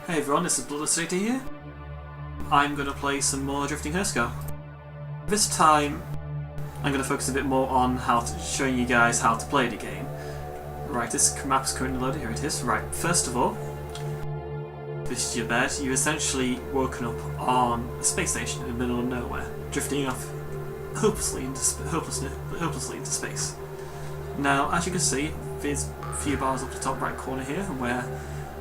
Hey everyone, this is Bloodless here. I'm going to play some more Drifting Huskarl. This time, I'm going to focus a bit more on showing you guys how to play the game. Right, this map's currently loaded, here it is. Right, first of all, this is your bed. You're essentially woken up on a space station in the middle of nowhere, drifting off hopelessly into space. Now, as you can see, there's a few bars up the top right corner here where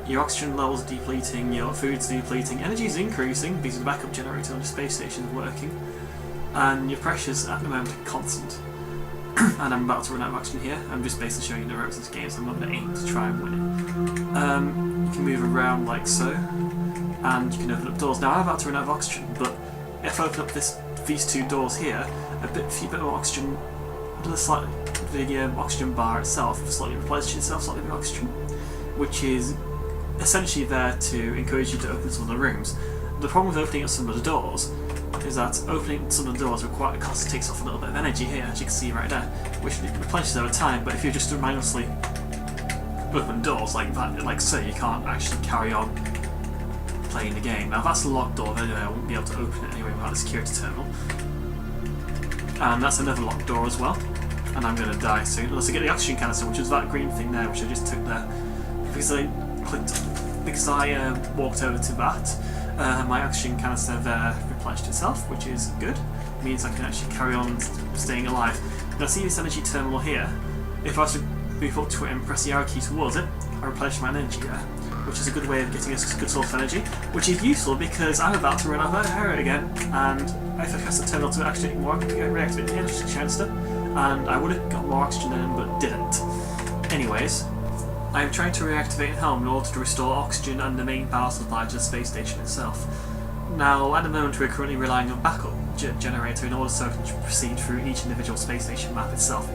your oxygen levels are depleting, your food's depleting, energy is increasing because the backup generator on the space station is working, and your pressures at the moment are constant. And I'm about to run out of oxygen here. I'm just basically showing you the ropes of this game, so I'm not going to aim to try and win it. You can move around like so, and you can open up doors. Now I'm about to run out of oxygen, but if I open up these two doors here, a few bit more oxygen, the oxygen bar itself slightly replenishes itself slightly with oxygen, which is essentially there to encourage you to open some of the rooms. The problem with opening up some of the doors is that opening some of the doors requires cost takes off a little bit of energy here, as you can see right there, which replenishes over time. But if you just mindlessly open doors like that, like so, you can't actually carry on playing the game. Now that's a locked door, anyway, I won't be able to open it anyway without the security terminal. And that's another locked door as well. And I'm going to die soon, unless I get the oxygen canister, which is that green thing there, which I just took there. Because I walked over to that, my oxygen canister there replenished itself, which is good. It means I can actually carry on staying alive. Now see this energy terminal here? If I was to move up to it and press the arrow key towards it, I replenish my energy there, which is a good way of getting a good source of energy, which is useful because I'm about to run out of arrow again, and if I press the terminal to activate more, I can reactivate the energy canister, and I would have got more oxygen in, but didn't. Anyways, I am trying to reactivate the helm in order to restore oxygen and the main power supply to the space station itself. Now, at the moment we're currently relying on backup generator in order so I can proceed through each individual space station map itself.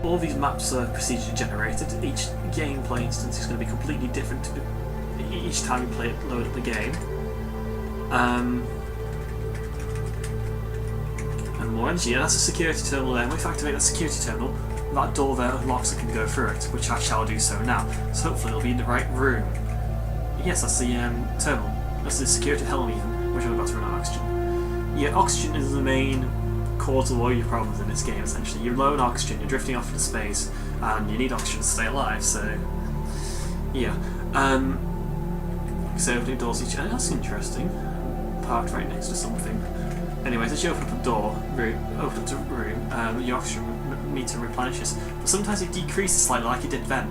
All these maps are procedurally generated. Each gameplay instance is going to be completely different each time you load up the game. And more energy. Yeah, that's a security terminal there. If I activate that security terminal, that door there unlocks and can go through it, which I shall do so now. So hopefully it'll be in the right room. Yes, that's the terminal. That's the security helm even, which I'm about to run out of oxygen. Yeah, oxygen is the main cause of all your problems in this game, essentially. You're low on oxygen, you're drifting off into space, and you need oxygen to stay alive, so yeah. So opening doors each other, that's interesting. Parked right next to something. Anyways, as you open up a door, open up a room, your oxygen meter replenishes, but sometimes it decreases slightly like it did then.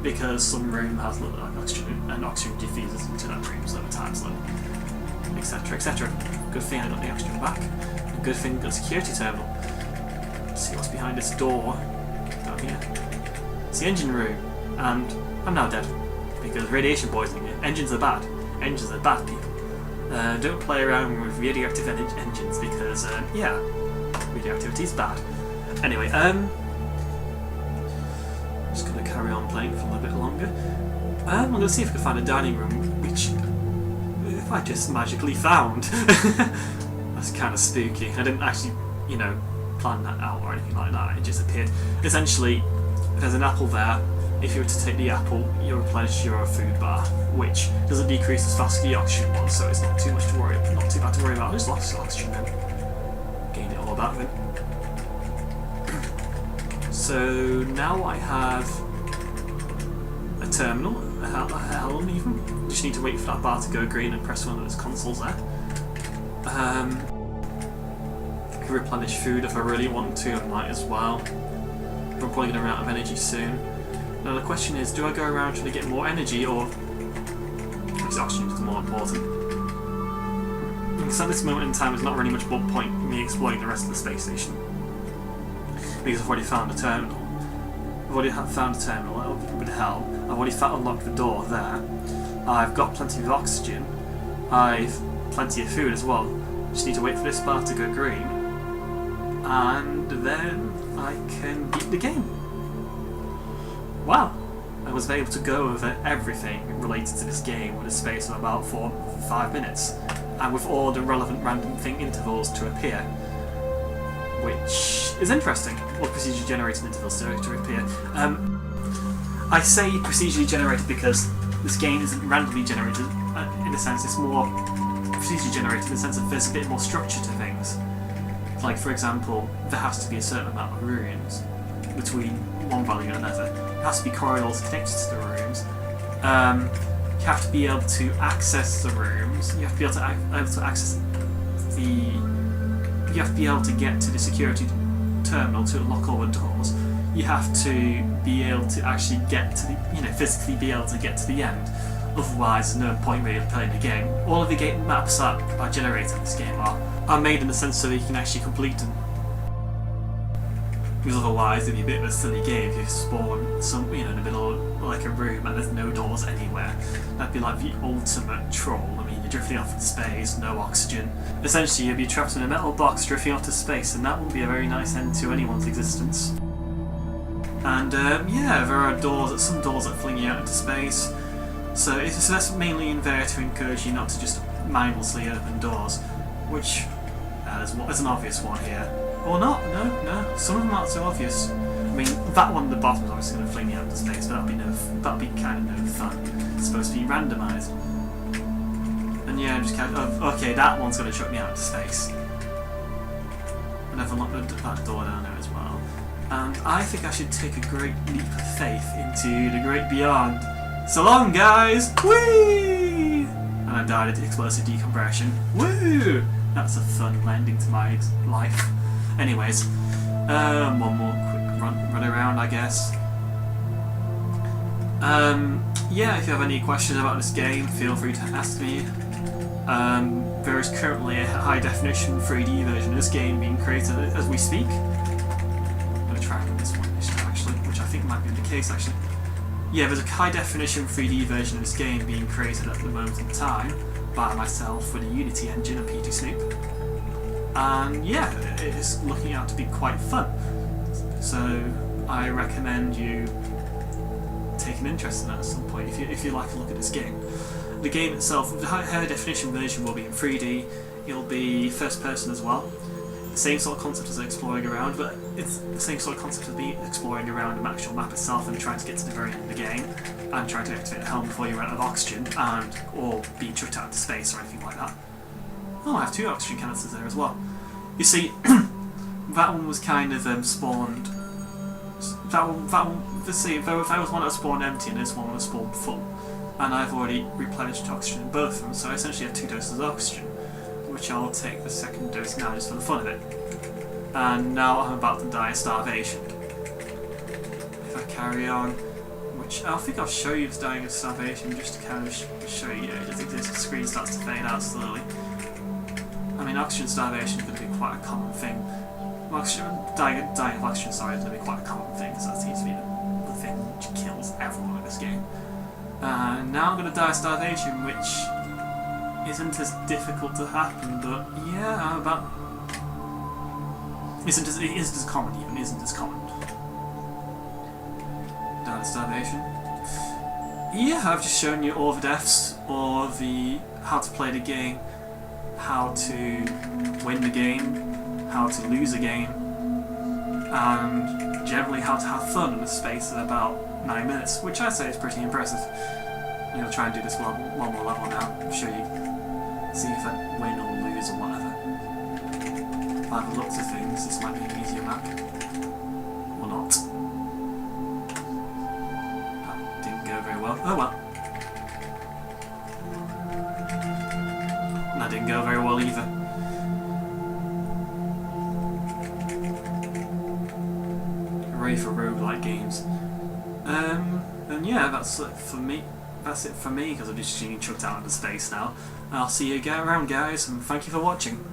Because some room has a little bit of oxygen, and oxygen diffuses into that room so over time, etc, etc. Good thing I got the oxygen back, and good thing I got a security terminal. Let's see what's behind this door down here. It's the engine room, and I'm now dead because radiation poisoning. Engines are bad. Engines are bad, people. Don't play around with radioactive engines because, yeah, radioactivity is bad. Anyway, just gonna carry on playing for a little bit longer. I'm gonna see if I can find a dining room, which if I just magically found. That's kind of spooky. I didn't actually, plan that out or anything like that. It just appeared. Essentially, there's an apple there. If you were to take the apple, you'll replenish your food bar, which doesn't decrease as fast as the oxygen one, so it's not too much to worry about. Not too bad to worry about. I just lost oxygen then. Gained it all back then. So now I have a terminal, a helm even. Just need to wait for that bar to go green and press one of those consoles there. I can replenish food if I really want to, I might as well. I'm probably going to run out of energy soon. Now the question is, do I go around trying to get more energy, or is oxygen just more important? Because at this moment in time there's not really much more point in me exploring the rest of the space station. Because I've already found a terminal. I've already found a terminal with the helm. I've already unlocked the door there. I've got plenty of oxygen. I've plenty of food as well. Just need to wait for this bar to go green. And then I can beat the game. Wow! I was able to go over everything related to this game in a space of about 4-5 minutes. And with all the relevant random intervals to appear. Which is interesting. Or procedure generating intervals to appear. I say procedurally generated because this game isn't randomly generated. In a sense, it's more procedurally generated in the sense that there's a bit more structure to things. Like, for example, there has to be a certain amount of rooms between one value and another. There has to be corridors connected to the rooms. You have to be able to access the rooms. You have to be able to access the. You have to be able to get to the security terminal to unlock all the doors. You have to be able to actually get to the, physically be able to get to the end. Otherwise, there's no point really playing the game. All of the game maps that are generated in this game are made in the sense so that you can actually complete them. Because otherwise, it'd be a bit of a silly game if you spawn in the middle of like a room and there's no doors anywhere. That'd be like the ultimate troll. I mean, you're drifting off in space, no oxygen. Essentially, you'd be trapped in a metal box drifting off to space, and that wouldn't be a very nice end to anyone's existence. And yeah, there are some doors that fling you out into space. So that's mainly in there to encourage you not to just mindlessly open doors, which there's an obvious one here. Or not, no, some of them aren't so obvious. I mean, that one at the bottom is obviously going to fling you out into space, but that'll be kind of no fun. It's supposed to be randomised. And yeah, I'm just kind of, okay, that one's going to chuck me out into space. And I've unlocked that door down there as well. And I think I should take a great leap of faith into the great beyond. So long, guys! Whee! And I died at explosive decompression. Woo! That's a fun ending to my life. Anyways, one more quick run around, I guess. Yeah, if you have any questions about this game, feel free to ask me. There is currently a high-definition 3D version of this game being created as we speak. I'm going to try this one actually, which I think might be the case actually. Yeah, there's a high-definition 3D version of this game being created at the moment in time by myself with a Unity engine and PT Snoop. And yeah, it's looking out to be quite fun. So I recommend you take an interest in that at some point if you like to look at this game. The game itself, the high-definition version will be in 3D. It'll be first person as well. The same sort of concept as exploring around, but it's the same sort of concept as exploring around the actual map itself and trying to get to the very end of the game and trying to activate the helm before you run out of oxygen or be chucked out into space or anything like that. Oh, I have 2 oxygen canisters there as well. You see, that one was kind of spawned. That one. Let's see, that was one that was spawned empty and this one was spawned full. And I've already replenished oxygen in both of them, so I essentially have 2 doses of oxygen, which I'll take the second dose now just for the fun of it. And now I'm about to die of starvation. If I carry on, which I think I'll show you dying of starvation just to kind of show you, just in case the screen starts to fade out slowly. I mean, oxygen starvation is going to be quite a common thing. Dying of oxygen, is going to be quite a common thing, because that seems to be the thing which kills everyone in this game. Now I'm going to die of starvation, which isn't as difficult to happen, but yeah, I'm about... It isn't as common even, isn't as common. Die of starvation. Yeah, I've just shown you all the deaths, or how to play the game, how to win the game, how to lose a game, and generally how to have fun in the space of about 9 minutes, which I'd say is pretty impressive. I'm going to try and do this one more level now, show you, see if I win or lose or whatever. By the looks of things, this might be an easier map. Or not. That didn't go very well. Oh well. That didn't go very well either. Hooray for roguelike games. And yeah, that's it for me. That's it for me, because I'm just being chucked out into space now. I'll see you around, guys, and thank you for watching.